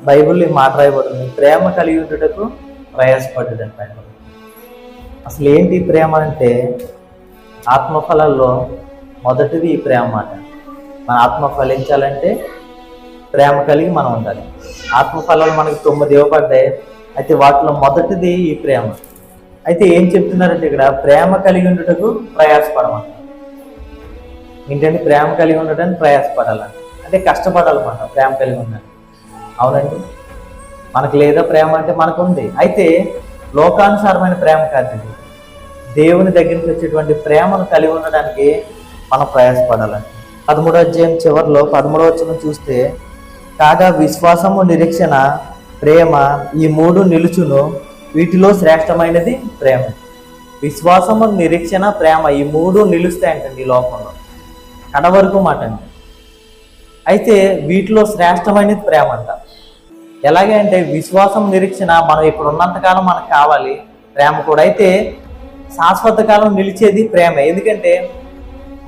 బైబిల్లో ఈ మాట రాయబడింది, ప్రేమ కలిగి ఉండుటకు ప్రయాసపడ్డాడు బైబిల్. అసలు ఏంటి ప్రేమ అంటే, ఆత్మఫలాల్లో మొదటిది ఈ ప్రేమ మాట. మన ఆత్మ ఫలించాలంటే ప్రేమ కలిగి మనం ఉండాలి. ఆత్మఫలాలు మనకి 9 ఇవ్వబడ్డాయి. అయితే వాటిలో మొదటిది ఈ ప్రేమ. అయితే ఏం చెప్తున్నారంటే ఇక్కడ, ప్రేమ కలిగి ఉండుటకు ప్రయాసపడమంట. ఏంటంటే ప్రేమ కలిగి ఉండటానికి ప్రయాసపడాలంట, అంటే కష్టపడాలన్నమాట ప్రేమ కలిగి ఉండాలి. అవునండి, మనకు లేదా ప్రేమ అంటే మనకు ఉంది. అయితే లోకానుసారమైన ప్రేమ కాదు ఇది. దేవుని దగ్గర నుంచి వచ్చేటువంటి ప్రేమను కలిగి ఉండడానికి మనం ప్రయాసపడాలండి. 13వ అధ్యాయం చివరిలో 13వ వచనం చూస్తే, కాగా విశ్వాసము, నిరీక్షణ, ప్రేమ ఈ 3 నిలుచును, వీటిలో శ్రేష్టమైనది ప్రేమ. విశ్వాసము, నిరీక్షణ, ప్రేమ ఈ 3 నిలుస్తాయంటండి ఈ లోకంలో, కడవరకు మాట అండి. అయితే వీటిలో శ్రేష్టమైనది ప్రేమ అంట. ఎలాగే అంటే విశ్వాసం, నిరీక్షణ మనం ఇప్పుడు ఉన్నంతకాలం మనకు కావాలి, ప్రేమ కూడా. అయితే శాశ్వత కాలం నిలిచేది ప్రేమ. ఎందుకంటే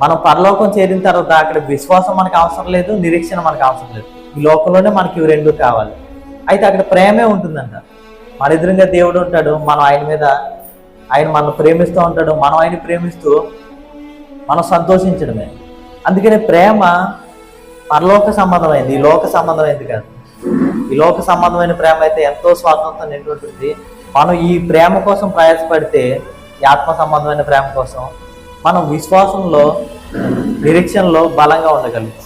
మనం పరలోకం చేరిన తర్వాత అక్కడ విశ్వాసం మనకు అవసరం లేదు, నిరీక్షణ మనకు అవసరం లేదు. ఈ లోకంలోనే మనకి ఇవి 2 కావాలి. అయితే అక్కడ ప్రేమే ఉంటుందంట. మన ఎదురుగా దేవుడు ఉంటాడు, మనం ఆయన మనల్ని ప్రేమిస్తూ ఉంటాడు, మనం ఆయన ప్రేమిస్తూ మనం సంతోషించడమే. అందుకని ప్రేమ పరలోక సంబంధమైంది, ఈ లోక సంబంధమైంది కాదు. ఈ లోక సంబంధమైన ప్రేమ అయితే ఎంతో స్వాతంత్రం నిండి ఉంటుంది. మనం ఈ ప్రేమ కోసం ప్రయాసపడితే, ఈ ఆత్మ సంబంధమైన ప్రేమ కోసం మనం విశ్వాసంలో, నిరీక్షణలో బలంగా ఉండగలుగుతాం.